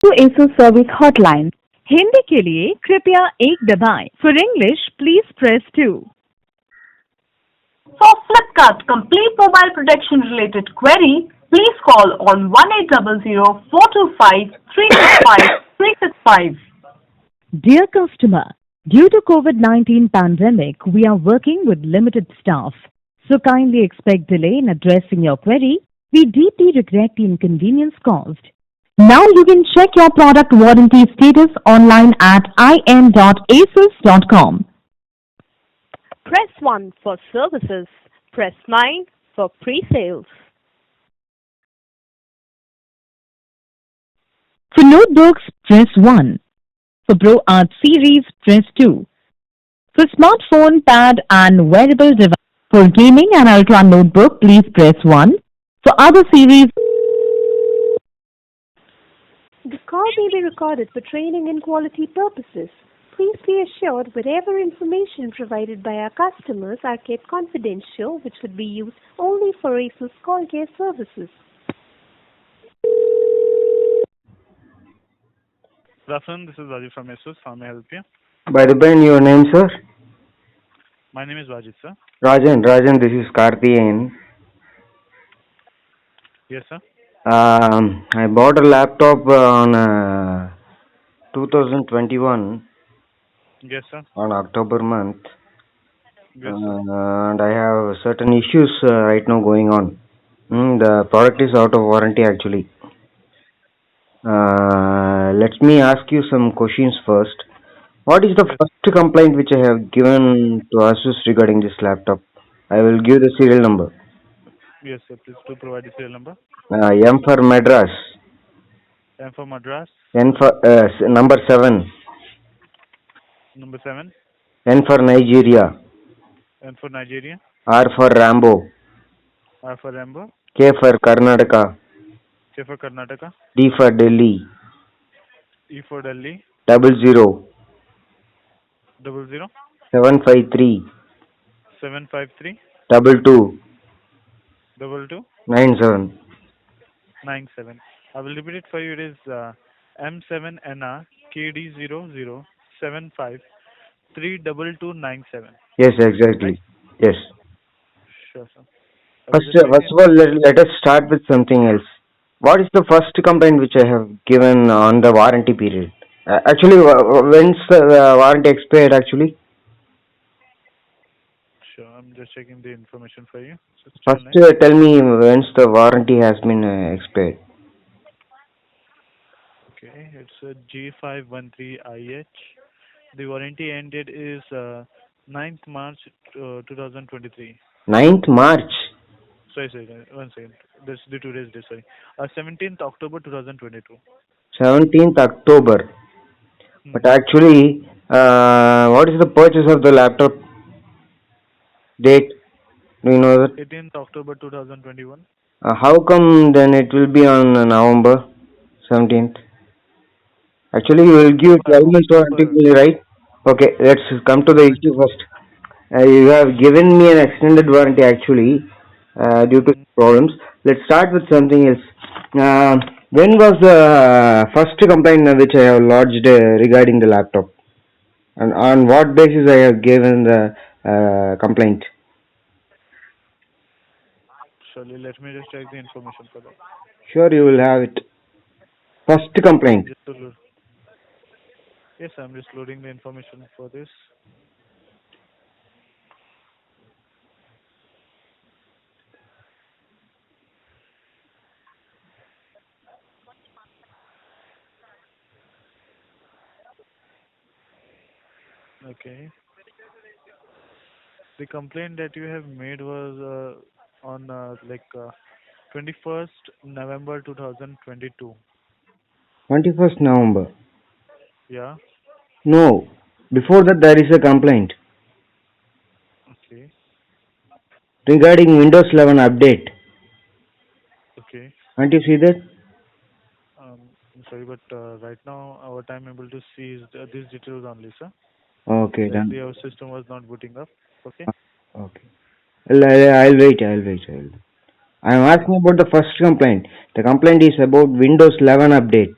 to Asus Service Hotline. Hindi के लिए कृपया एक दबाएं. For English, please press 2. For Flipkart Complete Mobile Protection related query, please call on 1800-425-365-365. Dear customer, due to COVID-19 pandemic, we are working with limited staff. So kindly expect delay in addressing your query. We deeply regret the inconvenience caused. Now you can check your product warranty status online at in.asus.com. Press 1 for services. Press 9 for pre-sales. For notebooks, press 1. For Pro Art series, press 2. For smartphone, pad and wearable device. For gaming and ultra notebook, please press 1. For other series, The call may be recorded for training and quality purposes. Please be assured whatever information provided by our customers are kept confidential, which would be used only for Asus call care services. Good afternoon, this is Rajiv from Asus. How may I help you? By the way, your name, sir? My name is Wajid, sir. Rajan, this is Karthiyan. Yes, sir. I bought a laptop on 2021 Yes, sir. on October month, Yes, sir. and I have certain issues right now going on. The product is out of warranty actually. Let me ask you some questions first. What is the first complaint which I have given to Asus regarding this laptop? I will give the serial number. Yes, sir. Please do provide the serial number. M for Madras, M for Madras, N for number 7, number 7, N for Nigeria, N for Nigeria, R for Rambo, R for Rambo, K for Karnataka, K for Karnataka, D for Delhi, E for Delhi, 00 00 753 753 22 22 97. 97. I will repeat it for you. It is M7NR KD00 75 32297. Yes, exactly. Right? Yes. Sure, sir. I will First, just check first of all, let us start with something else. What is the first complaint which I have given on the warranty period? Actually, when's the warranty expired actually? Sure, I'm just checking the information for you. Just First, online. tell me when's the warranty has been expired. Okay, it's a G513IH. The warranty end date is 9th March 2023. 9th March. Sorry, one second. This is the today's date, sorry. 17th October 2022. 17th October. But actually, what is the purchase of the laptop date? Do you know that? 18th October 2021. How come then it will be on November 17th? Actually, you will give 12 months warranty, right? Okay, let's come to the issue first. You have given me an extended warranty actually due to problems. Let's start with something else. When was the first complaint which I have lodged regarding the laptop? And on what basis I have given the complaint? Surely, let me just check the information for that. Sure, you will have it. First complaint. Yes, I'm just loading the information for this. Okay. The complaint that you have made was on 21st November 2022. 21st November. Yeah. No. Before that, there is a complaint Okay. regarding Windows 11 update. Okay. Can't you see that? I'm sorry, but right now, what I'm able to see is these details only, sir. Okay, Like done. our system was not booting up. Okay. Okay. I'll wait. I am asking about the first complaint. The complaint is about Windows 11 update.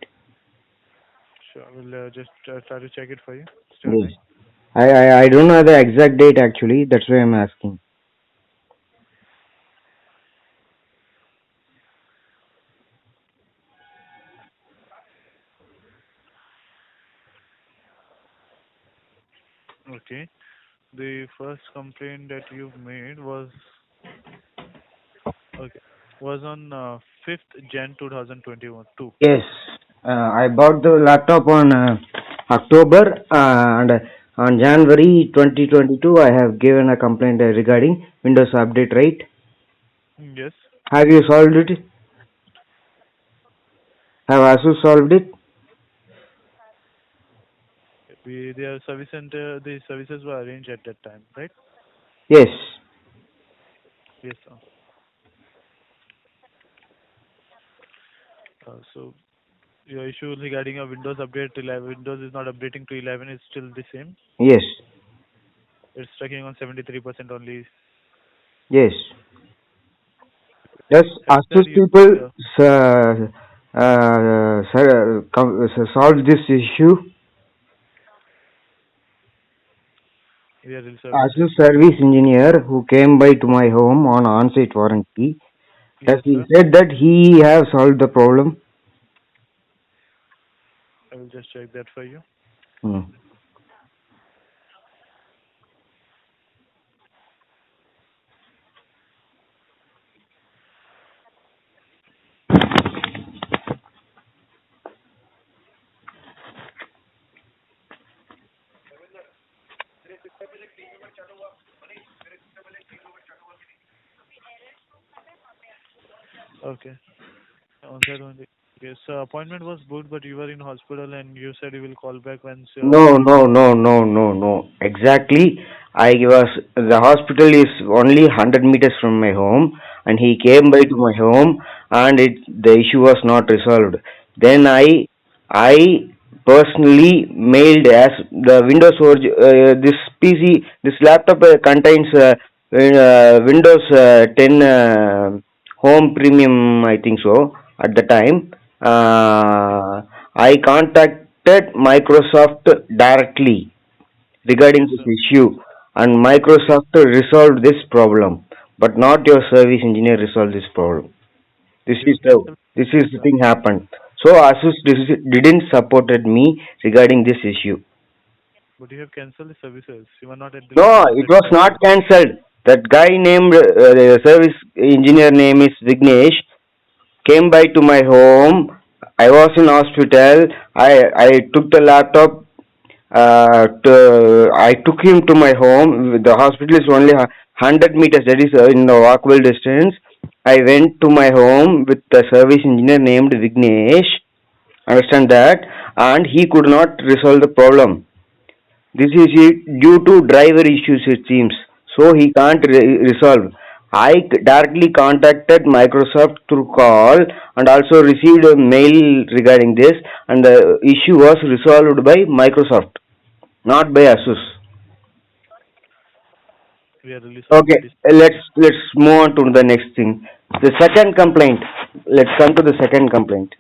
Sure. We'll just try to check it for you. Stay Yes. online. I don't know the exact date actually. That's why I'm asking. Okay. The first complaint that you've made was okay was on 5th Jan 2021. Two. Yes. I bought the laptop on October and on January 2022 I have given a complaint regarding Windows update, right? Yes. Have you solved it? Have Asus solved it? Their service center, the services were arranged at that time, right? Yes. Yes, sir. So your issue regarding a Windows update to 11, Windows is not updating to 11 is still the same. Yes. It's tracking on 73% only. Yes. Yes, Have Asus you people solve this issue. we are in service? Asus service engineer who came by to my home on on-site warranty, as Yes, he sir. said that he have solved the problem. I will just check that for you. Hmm. Okay. On that one. Yes, appointment was booked, but you were in hospital and you said you will call back once No, you no, no, no, no, no. Exactly. The hospital is only 100 meters from my home, and he came by to my home, and the issue was not resolved. Then I personally mailed as the Windows this PC, this laptop contains Windows 10 Home Premium, I think so, at the time. I contacted Microsoft directly regarding yes, this sir. issue, and Okay. Microsoft resolved this problem, but not your service engineer resolved this problem. This You is have the canceled this is services, the sir. thing happened. So Asus didn't supported me regarding this issue. But you have canceled the services. You were not at the No, location it that was time. not cancelled. That guy named the service engineer name is Vignesh came by to my home. I was in hospital. I took the laptop. I took him to my home. The hospital is only 100 meters. That is in the walkable distance. I went to my home with the service engineer named Vignesh. Understand that? And he could not resolve the problem. This is due to driver issues, it seems. So he can't resolve. I directly contacted Microsoft through call and also received a mail regarding this, and the issue was resolved by Microsoft, not by Asus. We are really sorry Okay, for this. let's move on to the next thing. The second complaint. Let's come to the second complaint.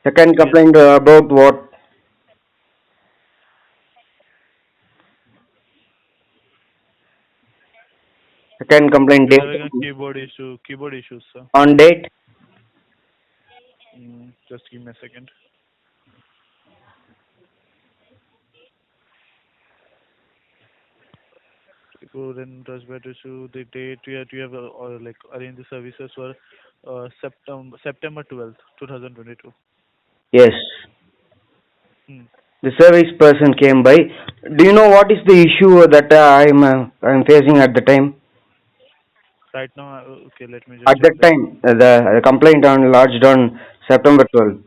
Second Yes. complaint about what? Second complaint You're date having a keyboard issues, sir. on date. Just give me a second. Keyboard and touchpad issue. The date you have like arranged the services for September 12th, 2022. Yes. Hmm. The service person came by. Do you know what is the issue that I'm facing at the time? Right now, okay, let me just At check that that. time, the complaint on lodged on September 12th.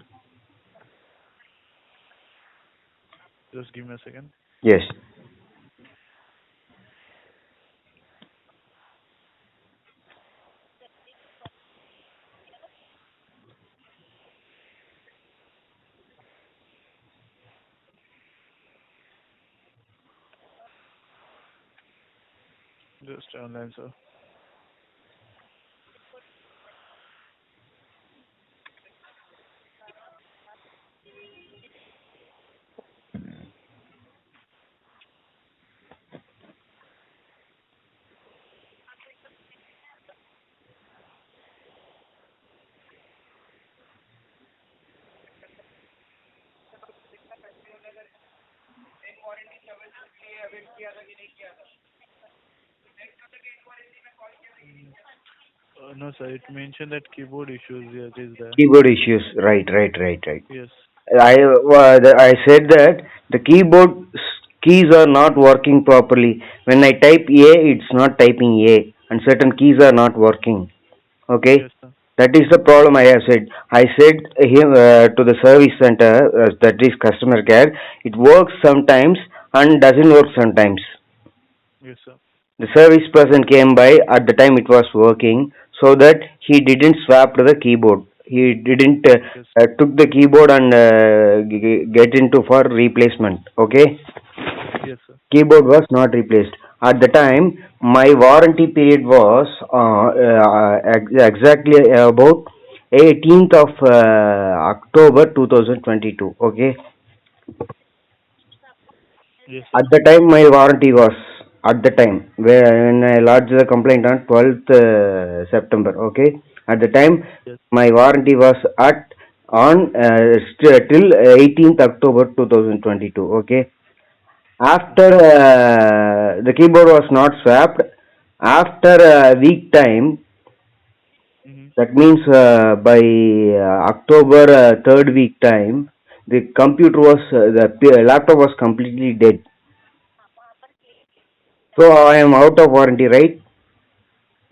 Just give me a second. Yes. Just online, sir. No, sir. It mentioned that keyboard issues. Yes, is there? Keyboard issues. Right. Yes. I said that the keyboard keys are not working properly. When I type A, it's not typing A, and certain keys are not working. Okay, Yes, sir. that is the problem. I have said. I said him to the service center, that is customer care. It works sometimes and doesn't work sometimes. Yes, sir. The service person came by at the time it was working, so that he didn't swap to the keyboard. He didn't Yes. took the keyboard and get into for replacement. Okay, Yes, sir. keyboard was not replaced at the time. My warranty period was exactly about 18th of October 2022. Okay, Yes, at sir. the time my warranty was, at the time when I lodged the complaint on 12th September. Okay, at the time Yes. my warranty was at on till 18th October 2022. Okay, after Okay. the keyboard was not swapped, after a week time, Mm-hmm. that means by October 3rd week time, the computer was the laptop was completely dead. So I am out of warranty, right?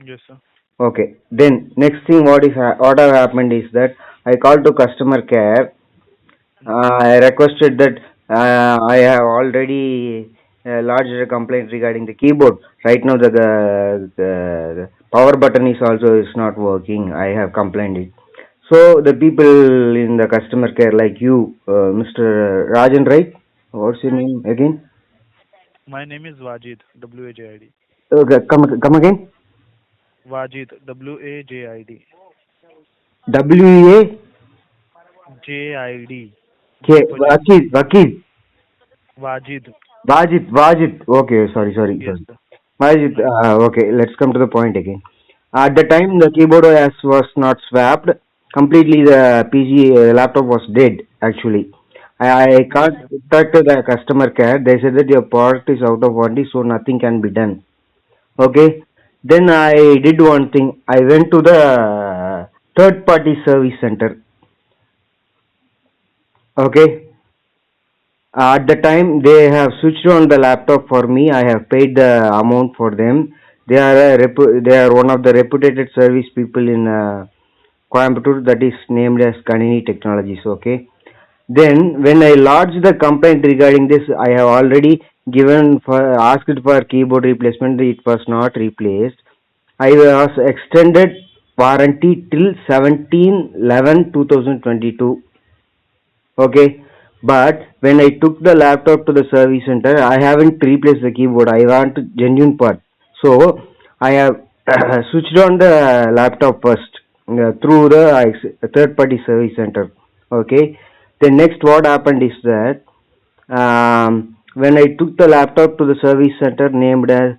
Yes, sir. Okay. Then next thing, what have happened is that I called to customer care. Mm-hmm. I requested that I have already lodged a complaint regarding the keyboard. Right now, the power button is also is not working. I have complained it. So the people in the customer care, like you, Mr. Rajan, right? What's your name again? My name is Wajid. Wajid. Okay, come again. Wajid. Wajid. W A JID. K. J for James. Vakid. Wajid. Wajid. Okay, sorry. Yes, sir. Wajid, No issue. okay, let's come to the point again. At the Yes, time, sir. the keyboard was not swapped. Completely, the PC laptop was dead. Actually, I Yes, sir. contacted the customer care. They said that your product is out of warranty, so nothing can be done. Okay. Then I did one thing. I went to the third party service center. Okay. At the time, they have switched on the laptop for me. I have paid the amount for them. They are one of the reputed service people in Coimbatore, that is named as Kanini Technologies. Okay. Then when I lodged the complaint regarding this, I have already given for asked for keyboard replacement. It was not replaced. I was extended warranty till 17/11/2022. Okay, but when I took the laptop to the service center, I haven't replaced the keyboard. I want genuine part. So I have switched on the laptop first through the third party service center. Okay, then next what happened is that when I took the laptop to the service center named as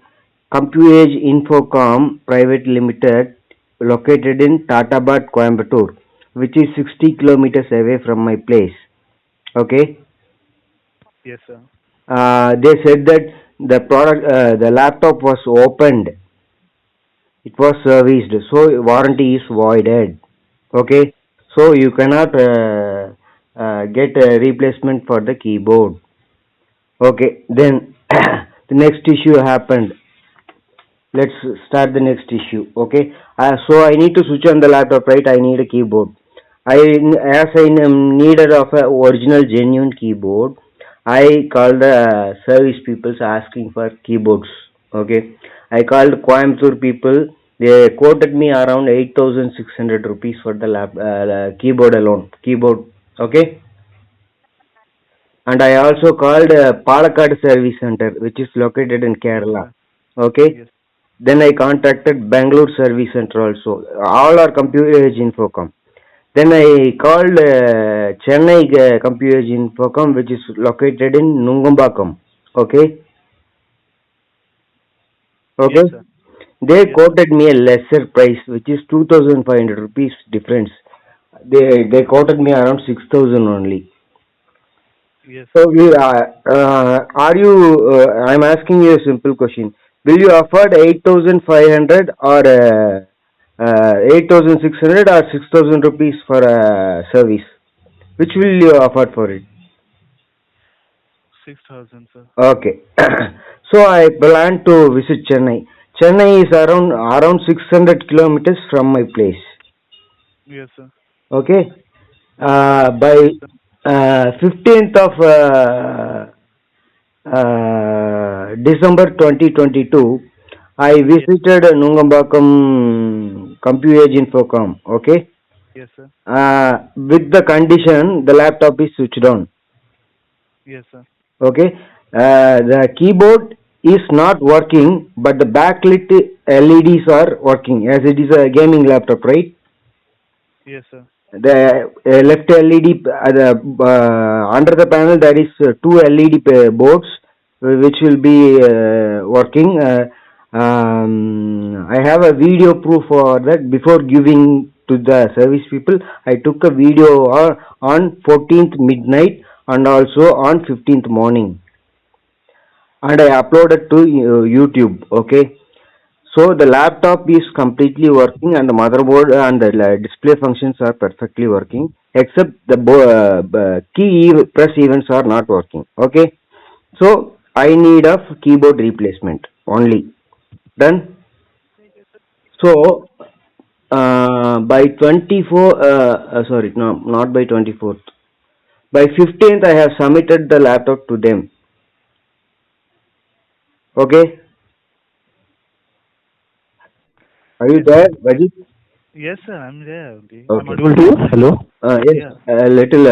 Compuage Infocom Pvt Ltd, located in Tatabad, Coimbatore, which is 60 kilometers away from my place. Okay, Yes, sir. they said that the laptop was opened, it was serviced, so warranty is voided. Okay, so you cannot get a replacement for the keyboard. Okay, then the next issue happened. Let's start the next issue. Okay, so I need to switch on the laptop, right? I need a keyboard. I am needed of a original genuine keyboard. I called the service people asking for keyboards. Okay, I called Coimbatore people. They quoted me around 8,600 rupees for the keyboard alone. Keyboard. Okay, and I also called Palakkad Service Center, which is located in Yes, Kerala. sir. Okay, Yes. then I contacted Bangalore Service Center also. All are Compuage Infocom. Then I called Chennai Compuage Infocom, which is located in Nungambakkam. Okay, Yes, okay. sir. They Yes, sir. quoted me a lesser price, which is 2,500 rupees difference. They quoted me around 6,000 only. Yes, So sir. are you? I'm asking you a simple question. Will you afford 8,500 or 8,600 or 6,000 rupees for a service? Which will you afford for it? 6,000, sir. Okay. So I plan to visit Chennai. Chennai is around 600 kilometers from my place. Yes, sir. Okay. By Yes, sir. 15th of December 2022, I Yes, visited Nungambakkam Compuage Infocom. Okay. yes, sir. With the condition the laptop is switched on. Yes, sir. Okay. The keyboard is not working, but the backlit LEDs are working as it is a gaming laptop, right? Yes, sir. The left LED, under the panel there is two LED boards which will be working. I have a video proof for that. Before giving to the service people, I took a video on 14th midnight and also on 15th morning, and I uploaded to YouTube. Okay. So the laptop is completely working and the motherboard and the display functions are perfectly working, except the press events are not working. Okay. So I need a keyboard replacement only. Done. So by 24, sorry, no, not by 24th. By 15th, I have submitted the laptop to them. Okay. Are you Yes, there, sir. Vajit? Yes, sir. I'm there only. I'm Okay. audible to you? Hello? Yes, Yeah. a little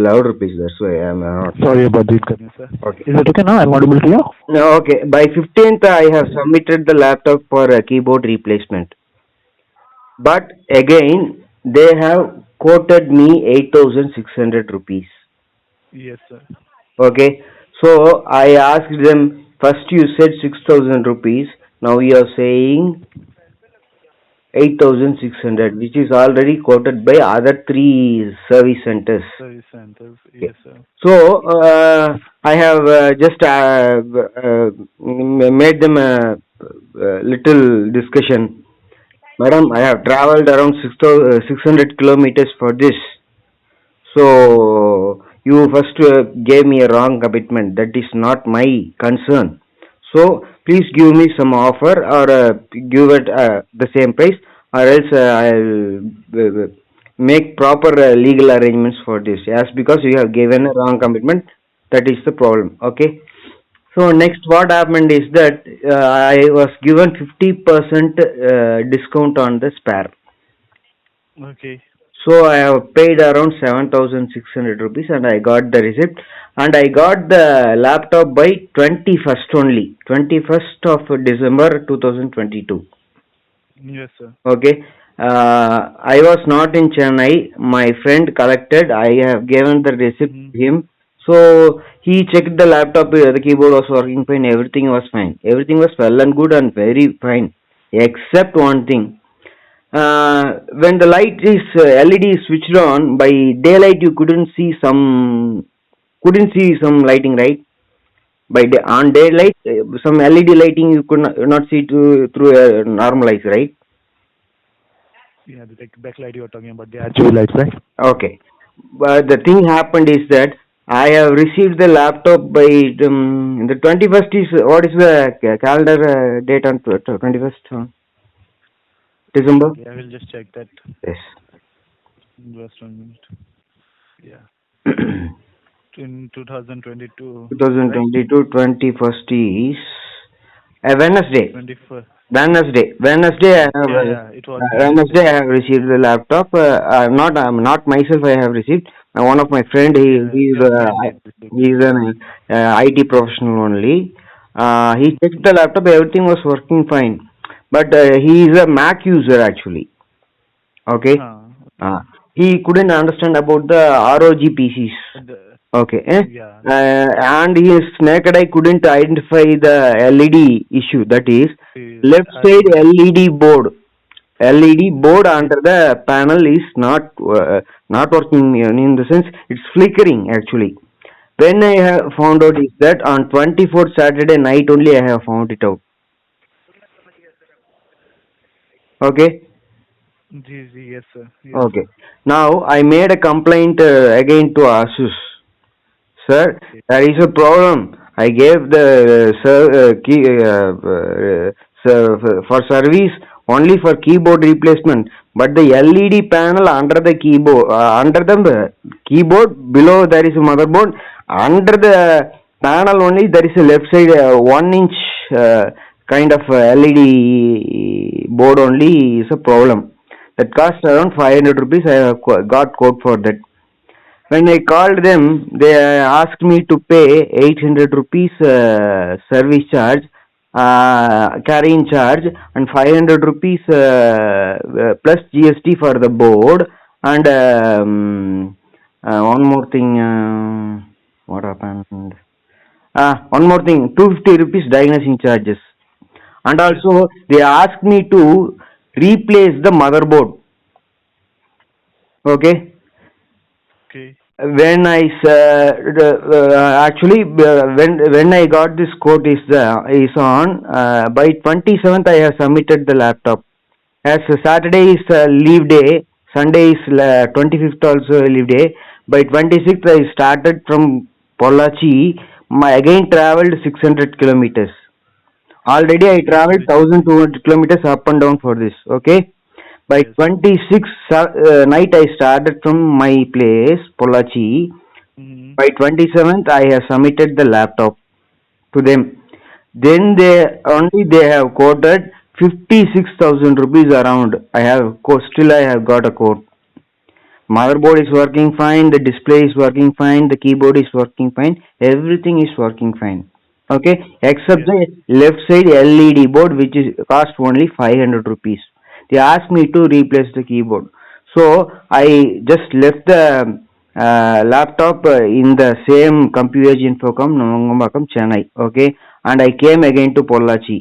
louder, please. That's why I'm not. Sorry about the inconvenience, sir. Okay. Is it okay now? I'm audible to you? No, okay. By 15th, I have submitted the laptop for a keyboard replacement. But again, they have quoted me 8,600 rupees. Yes, sir. Okay. So I asked them, first you said 6,000 rupees. Now you are saying 8,600, which is already quoted by other three service centers. Service centers. Okay. Yes, sir. So I have just made them a, little discussion. Madam, I have traveled around 600 kilometers for this. So you first gave me a wrong commitment. That is not my concern. So please give me some offer or give it the same price, or else I'll make proper legal arrangements for this. Yes, because you have given a wrong commitment. That is the problem. Okay. So next, what happened is that I was given 50% discount on the spare. Okay. So I have paid around 7,600 rupees and I got the receipt, and I got the laptop by 21st only, 21st of December 2022. Yes, sir. Okay. I was not in Chennai. My friend collected. I have given the receipt Mm-hmm. to him. So he checked the laptop. The keyboard was working fine. Everything was fine. Everything was well and good and very fine, except one thing. When the light is LED is switched on, by daylight you couldn't see some lighting, right? By day, on daylight, some LED lighting you could not see through normal eyes, right? Yeah, the backlight you are talking about, the RGB lights, right? Okay. But the thing happened is that I have received the laptop by the 21st is, what is the calendar date on 21st December? Okay, I will just check that. Yes. Just 1 minute. Yeah. In 2022, right? 2022 21st is a Wednesday. 21st. Wednesday I have Yeah, yeah, it was Wednesday Wednesday. I have received the laptop. Not myself I have received. One of my friend, Yeah, your friend has received. he is an IT professional only. He checked the laptop. Everything was working fine, but he is a Mac user actually. Okay. Okay. He couldn't understand about the ROG PCs. The, Okay. yeah. And his naked eye couldn't identify the LED issue. That is, Is left side RGB light. LED board. LED board Okay. under the panel is not working, in the sense it's flickering actually. When I have found out is that on 24th Saturday night only I have found it out. Okay. Yes, sir. Yes. Okay. Now I made a complaint again to Asus. Sir, Okay. there is a problem. I gave the key for service only for keyboard replacement, but the LED panel under the keyboard, under the keyboard below there is a motherboard. Under the panel only there is a left side 1 inch kind of LED board only is a problem. That cost around 500 rupees. I have got quote for that. When I called them, they asked me to pay 800 rupees service charge, carrying charge, and 500 rupees plus GST for the board. And one more thing, what happened? One more thing, 250 rupees diagnosing charges. And Yes. also, they asked me to replace the motherboard. Okay. Okay. When I actually when I got this quote is on by 27th I have submitted the laptop. As Saturday is leave day, Sunday is 25th also leave day. By 26th I started from Pollachi. My again traveled 600 kilometers. Already I traveled Yes. 1200 kilometers up and down for this. Okay. By Yes. 26th night I started from my place, Pollachi. Mm-hmm. By 27th I have submitted the laptop to them. Then they have quoted 56,000 rupees around. Still I have got a quote. Motherboard is working fine, the display is working fine, the keyboard is working fine, everything is working fine. Okay, except Yes. the left side LED board which is cost only 500 rupees. They asked me to replace the keyboard. So I just left the laptop in the same Compuage Infocom Nungambakkam, Chennai. Okay, and I came again to Pollachi.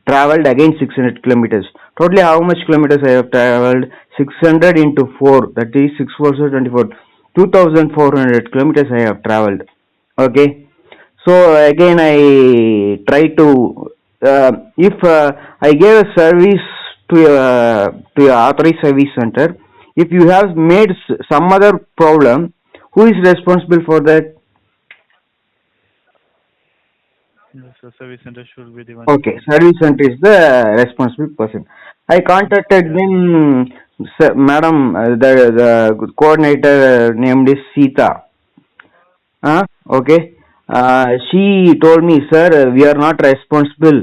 Traveled again 600 kilometers. Totally how much kilometers I have traveled? 600 into 4, that is 6 4 24. 2400 kilometers I have traveled. Okay. So again I try to if I gave a service to your authorized service center, if you have made some other problem, who is responsible for that? Yes, the service center should be the one Okay, responsible. service center is the responsible person. I contacted Yeah. them, madam, the coordinator named is Sita. Okay. She told me, sir, we are not responsible.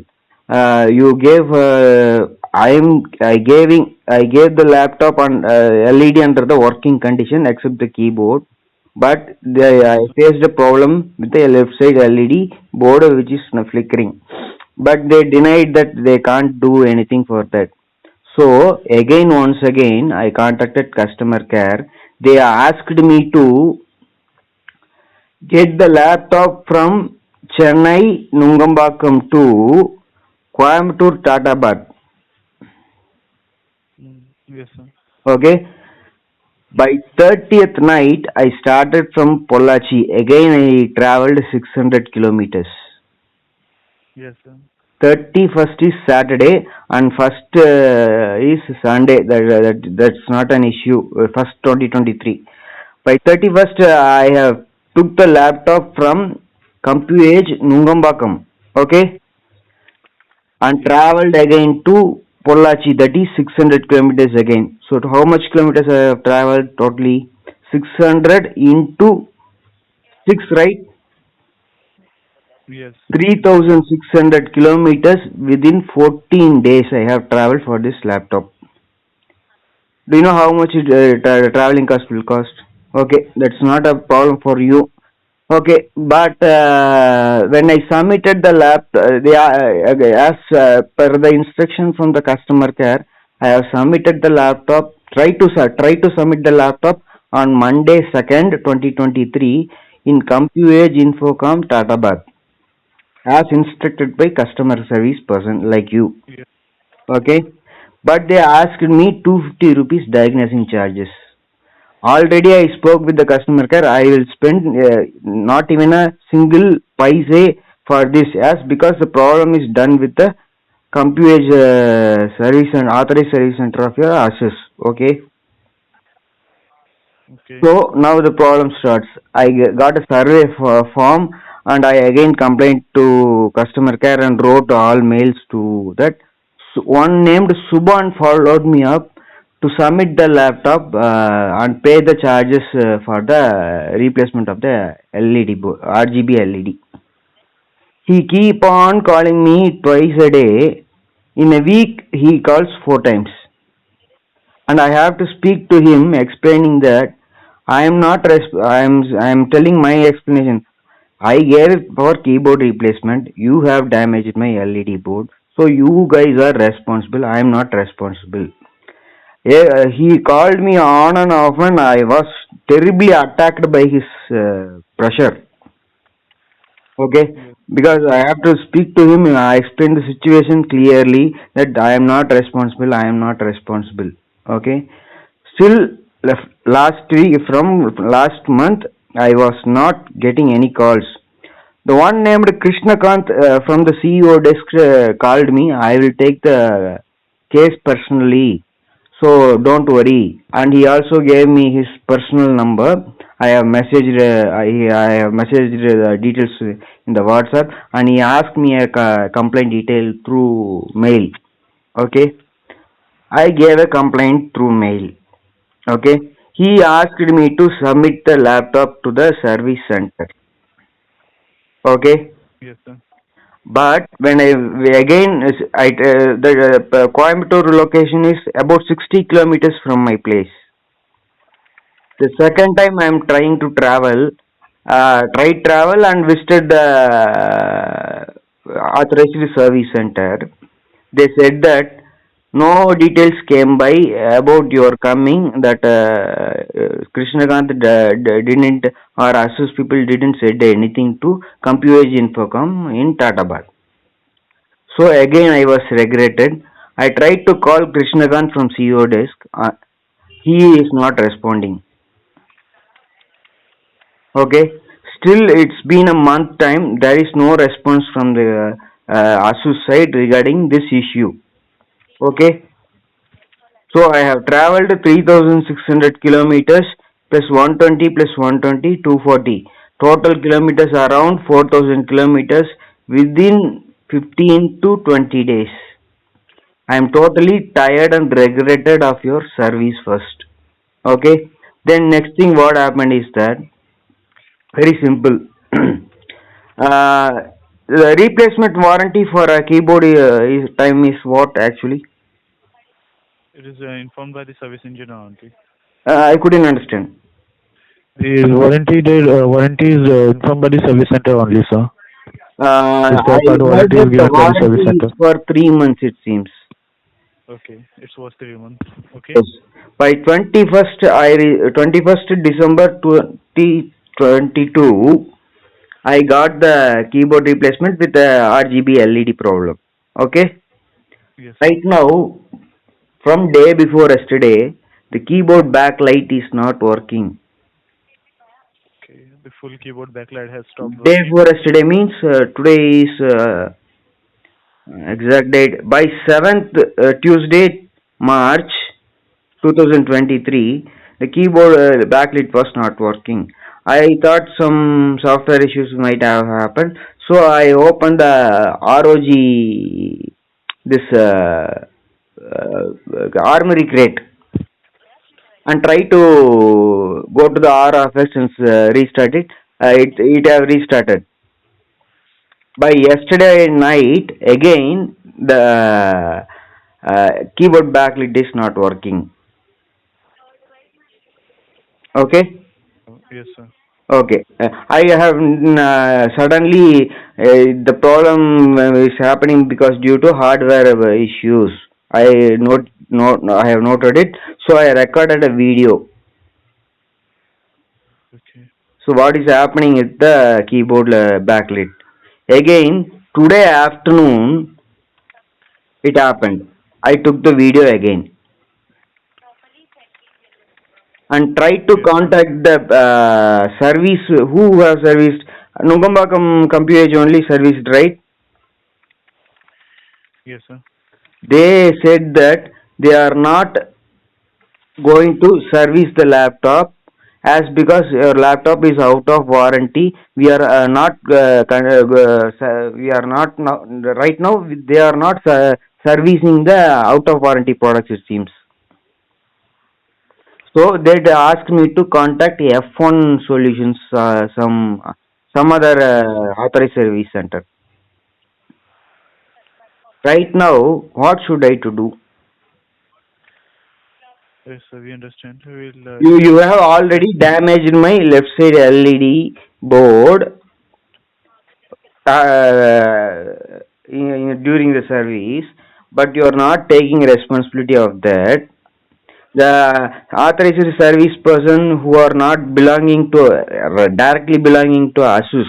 You gave, I gave the laptop on LED under the working condition except the keyboard. But I Yes, sir. faced a problem with the left side LED board which is flickering. But they denied that they can't do anything for that. So again, once again, I contacted customer care. They asked me to get the laptop from Chennai, Nungambakkam to Coimbatore, Tatabad. Yes, sir. Okay. By 30th night, I started from Pollachi. Again, I traveled 600 kilometers. Yes, sir. 31st is Saturday and first is Sunday. That's not an issue. First 2023. By 31st, I have took the laptop from Compuage Nungambakkam. Okay, and Yes, sir. traveled again to Pollachi. That is 600 kilometers again. So how much kilometers I have traveled totally? 600 into 6, right? Yes. Yes, sir. 3,600 kilometers within 14 days I have traveled for this laptop. Do you know how much traveling cost will cost? Okay, that's not a problem for you. Okay, but when I submitted the they are, okay, as per the instruction from the customer care, I have submitted the laptop. Try to submit the laptop on Monday 2nd, 2023 in Compuage Infocom Tatabad, as instructed by customer service person like you. Yes. Okay, but they asked me 250 rupees diagnosing charges. Already I spoke with the customer care. I will spend not even a single paise for this, as because the problem is done with the Compuage Service and Authorized Service Center of your Asus. Okay. Okay. So now the problem starts. I got a survey form and I again complained to customer care and wrote all mails to that. So one named Subhan followed me up to submit the laptop and pay the charges for the replacement of the LED RGB LED. He keep on calling me twice a day. In a week he calls 4 times, and I have to speak to him explaining that I am not I am telling my explanation. I gave it for keyboard replacement. You have damaged my LED board, so you guys are responsible. I am not responsible. Yeah, he called me on and off, and I was terribly attacked by his pressure. Okay, Yes. because I have to speak to him. I explained the situation clearly that I am not responsible. I am not responsible. Okay, still last week from last month I was not getting any calls. The one named Krishnakant from the CEO desk called me. I will take the case personally, so don't worry. And he also gave me his personal number. I have messaged details in the WhatsApp, and he asked me a complaint detail through mail. Okay, I gave a complaint through mail. Okay, he asked me to submit the laptop to the service center. Okay, Yes, sir. but when the Coimbatore location is about 60 kilometers from my place. The second time I am trying to travel, tried travel and visited the authorized service center. They said that no details came by about your coming. That Krishnakant didn't, or Asus people didn't said anything to Compuage Infocom in Tatabad. So again I was regretted. I tried to call Krishnakant from CEO desk. He is not responding. Okay. Still, it's been a month time. There is no response from the Asus side regarding this issue. Okay. So I have traveled 3,600 kilometers plus 120 plus 120 240. Total kilometers around 4,000 kilometers within 15 to 20 days. I am totally tired and regretted of your service first. Okay. Then next thing what happened is that very simple. uh, the replacement warranty for a keyboard time is what actually? It is informed by the service engineer only. I couldn't understand. The warranty is informed by the service center only, sir. The I spare part heard warranty is that the given by the service warranty is center. for 3 months, it seems. Okay, it was 3 months. Okay. Yes. By 21st December 2022, I got the keyboard replacement with the RGB LED problem. Okay. Yes, sir. Right now, from day before yesterday, the keyboard backlight is not working. Okay, the full keyboard backlight has stopped Day working. before yesterday means today is exact date. By 7th Tuesday, March 2023, the keyboard backlit was not working. I thought some software issues might have happened, so I opened the ROG, this armory crate, and try to go to the RFS and restart it. It have restarted. By yesterday night, again the keyboard backlit is not working. Okay. Yes, sir. Okay. I have suddenly the problem is happening because due to hardware issues. I have noted it. So I recorded a video. Okay. So what is happening is the keyboard backlit. Again today afternoon it happened. I took the video again. and try to Yes, sir. contact the service who have serviced Nungambakkam Compuage only serviced, right? Yes, sir. They said that they are not going to service the laptop as because your laptop is out of warranty. We are not we are not now, right now they are not servicing the out of warranty products, it seems. So they asked me to contact F1 Solutions, some other authorized service center. Right now, what should I to do? Yes, sir. We understand. We will You check have with already the. damaged my left side LED board during the service, but you are not taking responsibility of that. The authorized service person who are not belonging to directly belonging to Asus,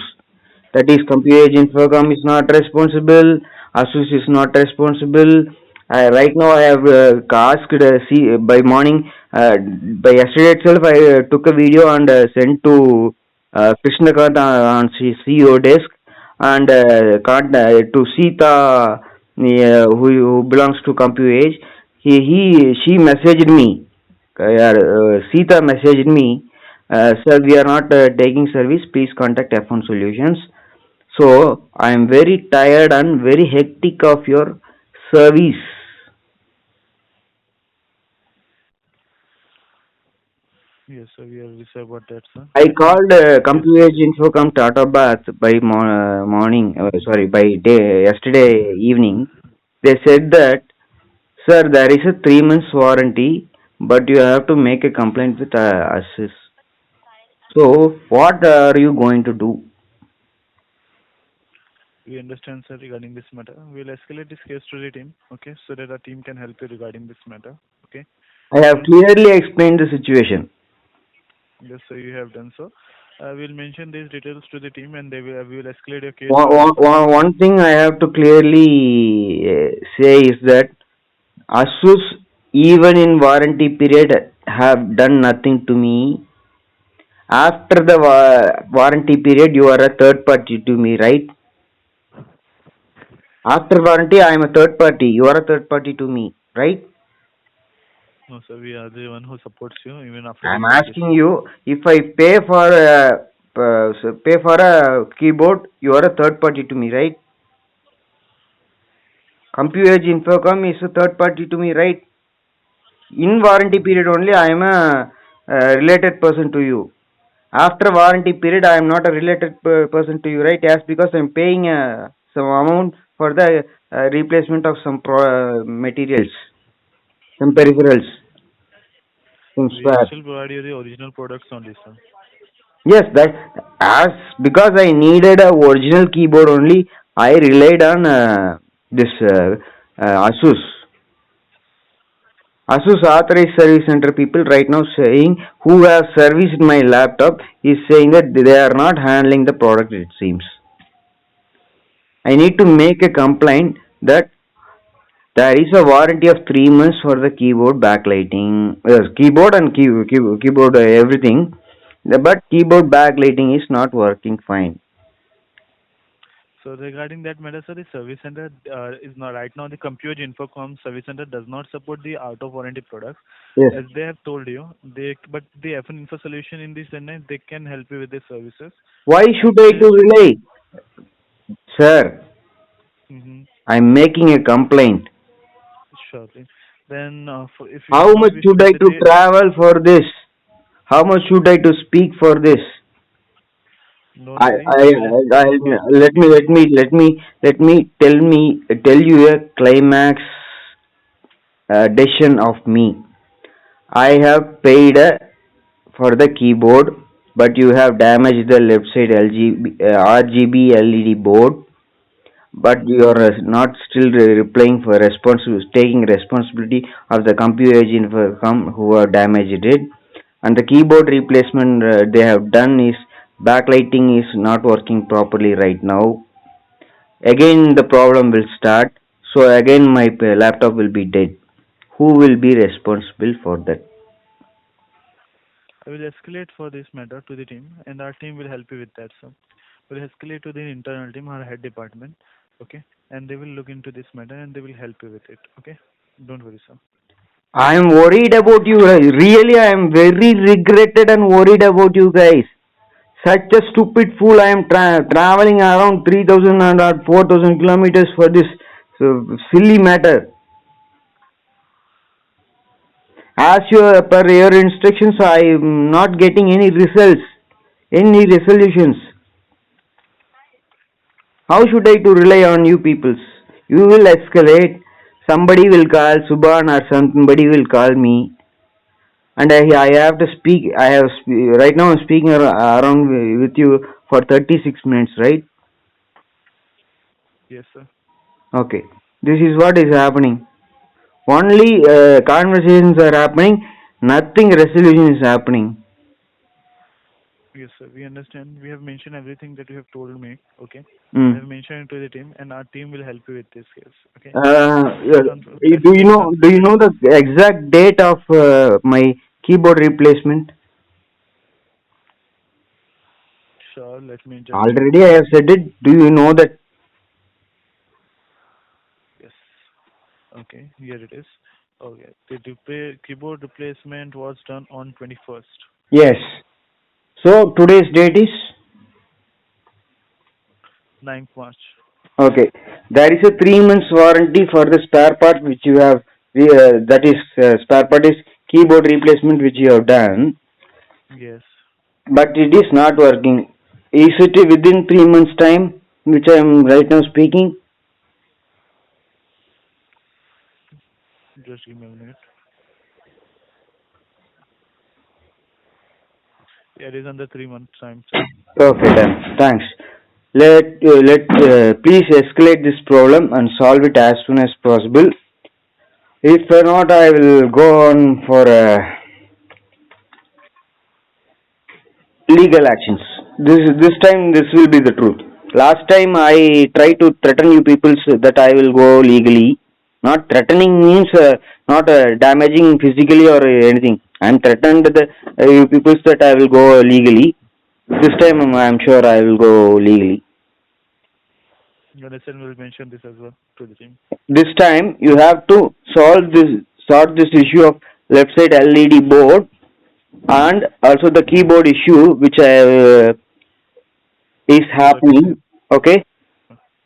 that is Compuage Infocom is not responsible, Asus is not responsible. Right now I have asked see by morning, by yesterday itself I took a video and sent to Krishnakant on CEO desk, and to Sita, who belongs to Compuage. She messaged me. Sita messaged me, sir, we are not taking service. Please contact F1 Solutions. So I am very tired and very hectic of your service. Yes, sir. We are really sorry about that, sir. I Okay. called Yes. Compuage Infocom Tata Bath by morning. Sorry, by day yesterday evening. They said that, sir, there is a 3 months warranty, but you have to make a complaint with Asus. So what are you going to do? We understand, sir, regarding this matter. We'll escalate this case to the team, okay, so that our team can help you regarding this matter, okay? I have And clearly explained the situation. yes, sir, you have done so. We'll mention these details to the team, and we will escalate your case One, to one, Asus one Authorities. one thing I have to clearly say is that Asus, even in warranty period, have done nothing to me. After the warranty period, you are a third party to me, right? After warranty, I am a third party. You are a third party to me, right? No, sir, we are the one who supports you even after I the am warranty, asking sir. you, if I pay for a keyboard, you are a third party to me, right? Compuage Infocom is a third party to me, right? In warranty period only, I am a related person to you. After warranty period, I am not a related person to you, right? Yes, because I am paying some amount for the replacement of some materials, some peripherals, some We spares. actually provide you the original products only, sir. Yes, that as because I needed a original keyboard only, I relied on this Asus. Asus Authorized Service Center people right now saying who have serviced my laptop is saying that they are not handling the product, it seems. I need to make a complaint that there is a warranty of 3 months for the keyboard backlighting, keyboard and keyboard everything, but keyboard backlighting is not working fine. So regarding that matter, sir, the service center is not right now. The Compuage Infocom Service Center does not support the out of warranty products, Yes. as they have told you. But the F1 Info Solution in the Chennai, they can help you with the services, Why and should I they to should. rely? Sir, Mm-hmm. I'm making a complaint. Surely. Then, if you How want, much we should I to facilitate. travel for this? How much should I to speak for this? Don't worry, we will I escalate this case to the let me team. tell you a climax decision of me. I have paid for the keyboard, but you have damaged the left side RGB LED board, but you are not still replying for taking responsibility of the Compuage Infocom who have damaged it, and the keyboard replacement they have done is backlighting is not working properly right now. Again, the problem will start. So again, my laptop will be dead. Who will be responsible for that? I will escalate for this matter to the team, and our team will help you with that, sir. We'll escalate to the internal team, our head department, okay? And they will look into this matter and they will help you with it, okay? Don't worry, sir. I am worried about you. Really, I am very regretted and worried about you guys. Such a stupid fool. I am traveling around 3,000 and 4,000 kilometers for this silly matter. As per your instructions, I am not getting any results, any resolutions. How should I to rely on you peoples? You will escalate. Somebody will call Subhan or somebody will call me, and I have to speak. Right now I'm speaking around with you for 36 minutes, right? Yes, sir. Okay. This is what is happening. Only conversations are happening. Nothing resolution is happening. Yes, sir. We understand. We have mentioned everything that you have told me, okay? We Mm. have mentioned it to the team, and our team will help you with this case, okay? Yeah, Please don't, do you please know? don't Do feel you know worried. the exact date of my keyboard replacement? Sure, let me just check Already for I you. have said it. Do you know that? Yes. Okay, here it is. Okay. The keyboard replacement was done on 21st, Yes. So today's date is 9th March. okay. There is a 3 months warranty for the spare part which you have. That is spare part is keyboard replacement which you have done, Yes. but it is not working. Is it within 3 months time which I am right now speaking? Just give me a minute. Yeah, it is under 3 months time, sir. Okay, done. Thanks. Please escalate this problem and solve it as soon as possible. If not, I will go on for legal actions. This time this will be the truth. Last time I tried to threaten you people that I will go legally. Not threatening means not damaging physically or anything. I am threatened you people that I will go legally. This time I am sure I will go legally. You understand? We'll mention this as well to the team. This time you have to sort this issue of left side LED board and also the keyboard issue which is Certainly. happening. Okay,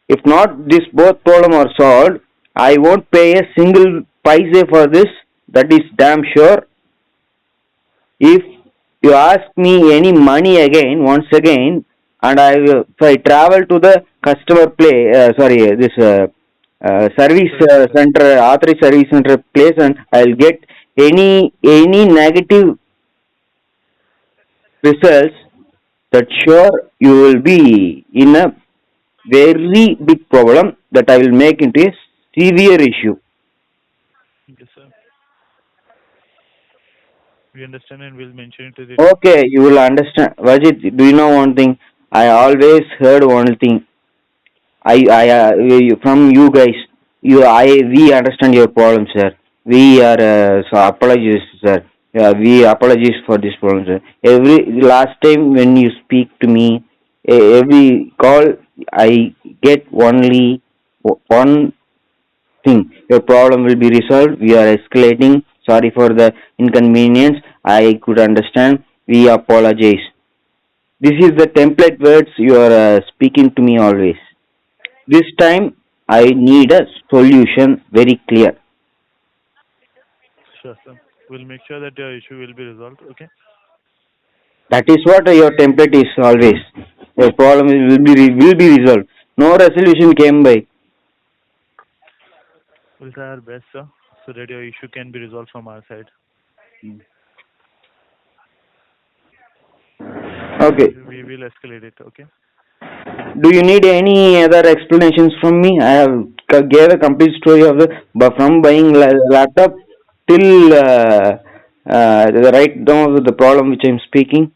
if not this both problem are solved, I won't pay a single paise for this. That is damn sure. If you ask me any money again, once again, and if I travel to the customer play, this service Service center. center, authorized service center place, and I'll get any negative results, that sure you will be in a very big problem that I will make into a severe issue. Yes, sir. We understand and we'll mention it to the team. Okay, you will understand. Vajit, do you know one thing? I always heard one thing. From you guys, we understand your problem, sir. We are so apologies, sir. We apologize for this problem, sir. Every last time when you speak to me, every call I get only one thing. Your problem will be resolved. We are escalating. Sorry for the inconvenience. I could understand. We apologize. This is the template words you are speaking to me always. This time, I need a solution very clear. Sure, sir. We'll make sure that your issue will be resolved, okay? That is what your template is always. Your problem will be resolved. No resolution came by. We'll try our best, sir, so that your issue can be resolved from our side. Okay. We will escalate it, okay? Do you need any other explanations from me? I have gave a complete story of from buying laptop till the right down of the problem which I am speaking.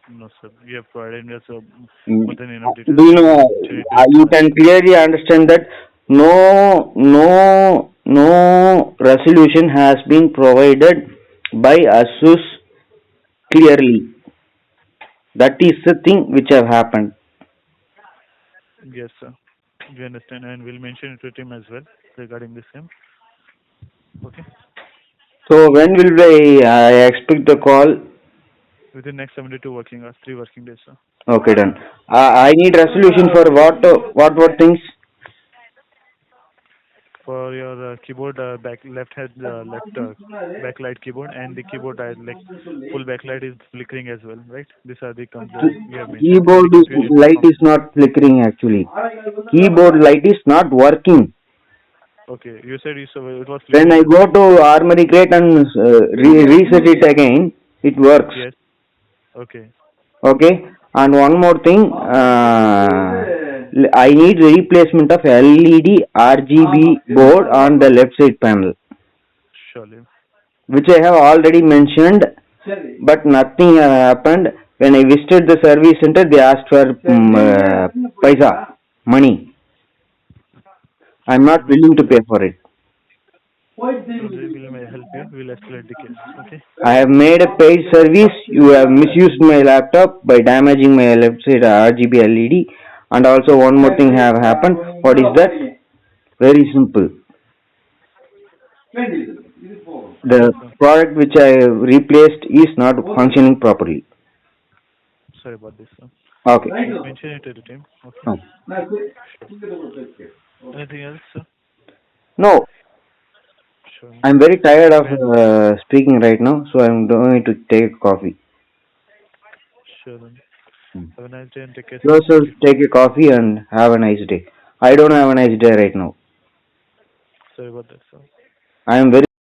No, sir. We have provided us Mm. more than enough Do details you and know? we'll mention it to the You team as can well. clearly understand that no resolution has been provided by Asus clearly. That is the thing which have happened. Yes, sir. We understand, and we'll mention it to him as well regarding the same. Okay. So when will I expect the call? Within next 72 working hours, 3 working days, sir. Okay, done. I need resolution for what things? For your keyboard back left head left backlight keyboard, and the keyboard like full backlight is flickering as well, right? These are the complaints we have mentioned in the Keyboard Compuage light Infocom. is not flickering actually. Keyboard light is not working. Okay, you said it was When I flickering go as well. to Armory Crate and reset it again, it works. Yes. Okay. Okay. And one more thing, I need replacement of LED RGB board on the left side panel, Surely. which I have already mentioned, but nothing happened. When I visited the service center, they asked for paisa, money. I'm not willing to pay for it. We will help you. We'll escalate the case. Okay. I have made a paid service. You have misused my laptop by damaging my left side RGB LED. And also one more thing have happened. What is that? Very simple. The product which I replaced is not functioning properly. Sorry about this, sir. Okay. We'll mention it to the team. Okay. Oh. Anything else, sir? No, Sure. I'm very tired of speaking right now, so I'm going to take coffee. Sure. Then. Have a nice day and take care. Yourself take a coffee and have a nice day. I don't have a nice day right now. Sorry about that, sir. I am very